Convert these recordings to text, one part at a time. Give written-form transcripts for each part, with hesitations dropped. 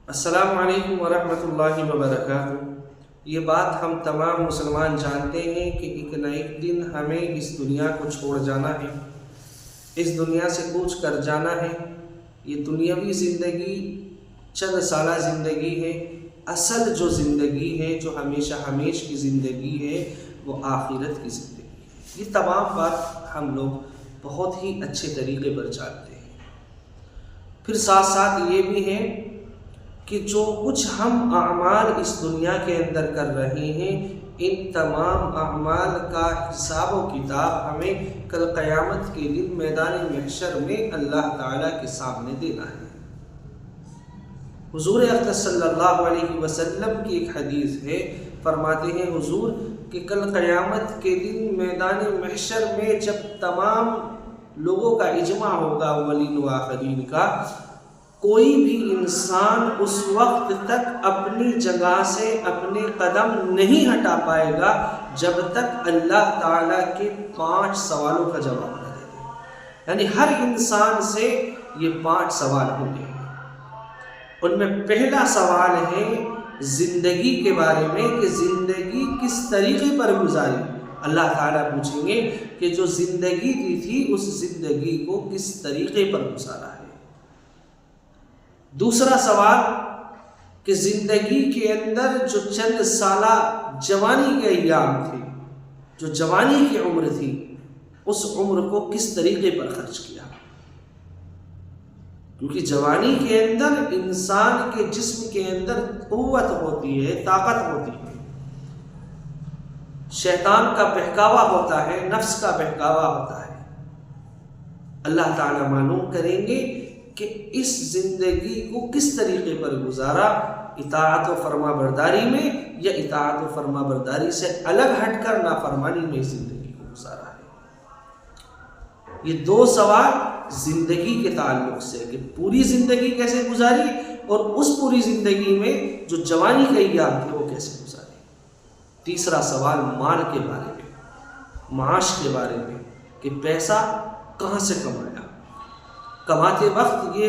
السلام علیکم ورحمۃ اللہ وبرکاتہ۔ یہ بات ہم تمام مسلمان جانتے ہیں کہ ایک نہ ایک دن ہمیں اس دنیا کو چھوڑ جانا ہے، اس دنیا سے کوچ کر جانا ہے۔ یہ دنیاوی زندگی چند سالہ زندگی ہے، اصل جو زندگی ہے، جو ہمیشہ ہمیش کی زندگی ہے، وہ آخرت کی زندگی ہے۔ یہ تمام بات ہم لوگ بہت ہی اچھے طریقے پر جانتے ہیں۔ پھر ساتھ ساتھ یہ بھی ہے کہ جو کچھ ہم اعمال اس دنیا کے اندر کر رہے ہیں، ان تمام اعمال کا حساب و کتاب ہمیں کل قیامت کے دن میدان محشر میں اللہ تعالیٰ کے سامنے دینا ہے۔ حضور اقدس صلی اللہ علیہ وسلم کی ایک حدیث ہے، فرماتے ہیں حضور کہ کل قیامت کے دن میدان محشر میں جب تمام لوگوں کا اجماع ہوگا، اولین و آخرین کا، کوئی بھی انسان اس وقت تک اپنی جگہ سے اپنے قدم نہیں ہٹا پائے گا جب تک اللہ تعالیٰ کے 5 سوالوں کا جواب نہ دے دے۔ یعنی ہر انسان سے یہ 5 سوال ہوں گے۔ ان میں پہلا سوال ہے زندگی کے بارے میں کہ زندگی کس طریقے پر گزاری۔ اللہ تعالیٰ پوچھیں گے کہ جو زندگی دی تھی اس زندگی کو کس طریقے پر گزارا ہے۔ دوسرا سوال کہ زندگی کے اندر جو چند سالہ جوانی کے ایام تھے، جو جوانی کی عمر تھی، اس عمر کو کس طریقے پر خرچ کیا۔ کیونکہ جوانی کے اندر انسان کے جسم کے اندر قوت ہوتی ہے، طاقت ہوتی ہے، شیطان کا بہکاوا ہوتا ہے، نفس کا بہکاوا ہوتا ہے۔ اللہ تعالیٰ معلوم کریں گے کہ اس زندگی کو کس طریقے پر گزارا، اطاعت و فرما برداری میں یا اطاعت و فرما برداری سے الگ ہٹ کر نافرمانی میں زندگی کو گزارا ہے۔ یہ 2 سوال زندگی کے تعلق سے کہ پوری زندگی کیسے گزاری اور اس پوری زندگی میں جو جوانی کے ایام تھے وہ کیسے گزاری۔ تیسرا سوال مال کے بارے میں، معاش کے بارے میں کہ پیسہ کہاں سے کمایا۔ کماتے وقت یہ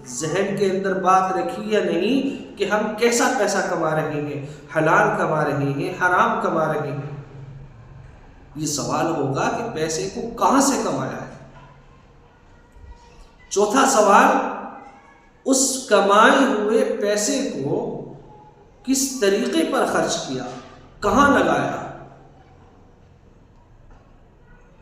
ذہن کے اندر بات رکھی یا نہیں کہ ہم کیسا پیسہ کما رہے ہیں، حلال کما رہے ہیں، حرام کما رہے ہیں۔ یہ سوال ہوگا کہ پیسے کو کہاں سے کمایا ہے۔ چوتھا سوال اس کمائے ہوئے پیسے کو کس طریقے پر خرچ کیا، کہاں لگایا۔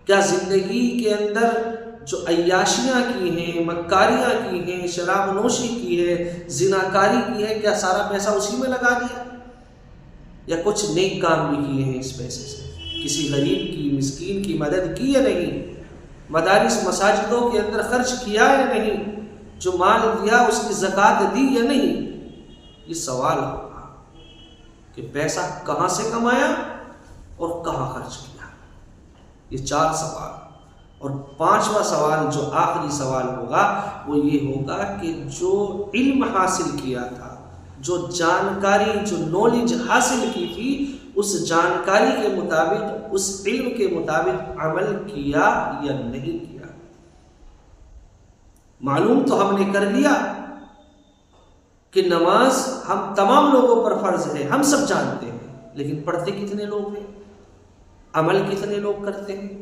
کیا زندگی کے اندر جو عیاشیاں کی ہیں، مکاریاں کی ہیں، شراب نوشی کی ہے، زناکاری کی ہے، کیا سارا پیسہ اسی میں لگا دیا، یا کچھ نیک کام بھی کیے ہیں اس پیسے سے، کسی غریب کی، مسکین کی مدد کی یا نہیں، مدارس مساجدوں کے اندر خرچ کیا یا نہیں، جو مال دیا اس کی زکوٰۃ دی یا نہیں۔ یہ سوال ہوگا کہ پیسہ کہاں سے کمایا اور کہاں خرچ کیا۔ یہ 4 سوال۔ اور 5واں سوال جو آخری سوال ہوگا وہ یہ ہوگا کہ جو علم حاصل کیا تھا، جو جانکاری، جو نالج حاصل کی تھی، اس جانکاری کے مطابق، اس علم کے مطابق عمل کیا یا نہیں کیا۔ معلوم تو ہم نے کر لیا کہ نماز ہم تمام لوگوں پر فرض ہے، ہم سب جانتے ہیں، لیکن پڑھتے کتنے لوگ ہیں، عمل کتنے لوگ کرتے ہیں۔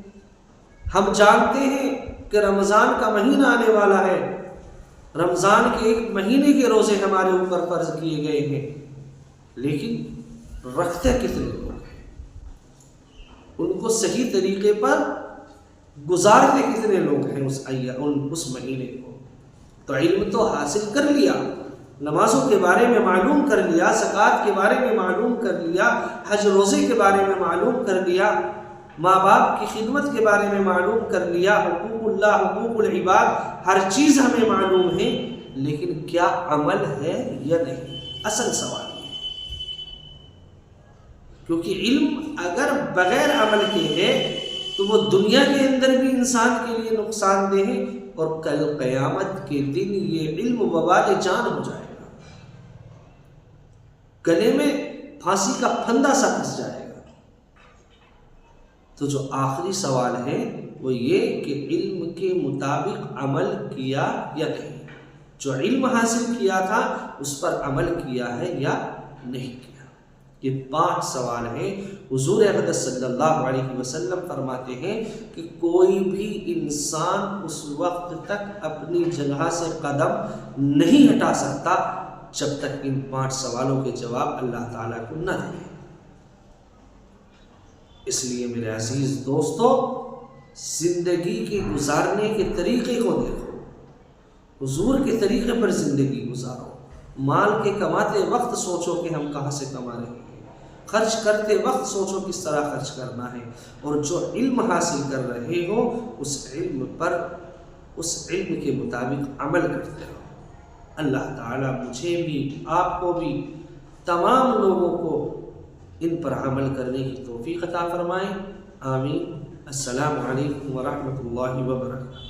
ہم جانتے ہیں کہ رمضان کا مہینہ آنے والا ہے، رمضان کے 1 مہینے کے روزے ہمارے اوپر فرض کیے گئے ہیں، لیکن رکھتے کتنے لوگ ہیں، ان کو صحیح طریقے پر گزارتے کتنے لوگ ہیں اس مہینے کو۔ تو علم تو حاصل کر لیا، نمازوں کے بارے میں معلوم کر لیا، زکوٰۃ کے بارے میں معلوم کر لیا، حج روزے کے بارے میں معلوم کر لیا، ماں باپ کی خدمت کے بارے میں معلوم کر لیا، حقوق اللہ، حقوق العباد، ہر چیز ہمیں معلوم ہے، لیکن کیا عمل ہے یا نہیں، اصل سوال ہے۔ کیونکہ علم اگر بغیر عمل کے ہے تو وہ دنیا کے اندر بھی انسان کے لیے نقصان دہ ہے، اور کل قیامت کے دن یہ علم وبال جان ہو جائے گا، گلے میں پھانسی کا پھندا سا پھنس جائے گا۔ تو جو آخری سوال ہے وہ یہ کہ علم کے مطابق عمل کیا یا نہیں۔ جو علم حاصل کیا تھا اس پر عمل کیا ہے یا نہیں کیا؟ یہ 5 سوال ہیں۔ حضور اقدس صلی اللہ علیہ وسلم فرماتے ہیں کہ کوئی بھی انسان اس وقت تک اپنی جگہ سے قدم نہیں ہٹا سکتا جب تک ان 5 سوالوں کے جواب اللہ تعالیٰ کو نہ دے۔ اس لیے میرے عزیز دوستو، زندگی کے گزارنے کے طریقے کو دیکھو، حضور کے طریقے پر زندگی گزارو۔ مال کے کماتے وقت سوچو کہ ہم کہاں سے کما رہے ہیں، خرچ کرتے وقت سوچو کس طرح خرچ کرنا ہے، اور جو علم حاصل کر رہے ہو اس علم پر، اس علم کے مطابق عمل کرتے رہو۔ اللہ تعالیٰ مجھے بھی، آپ کو بھی، تمام لوگوں کو ان پر عمل کرنے کی توفیق عطا فرمائے۔ آمین۔ السلام علیکم ورحمۃ اللہ وبرکاتہ۔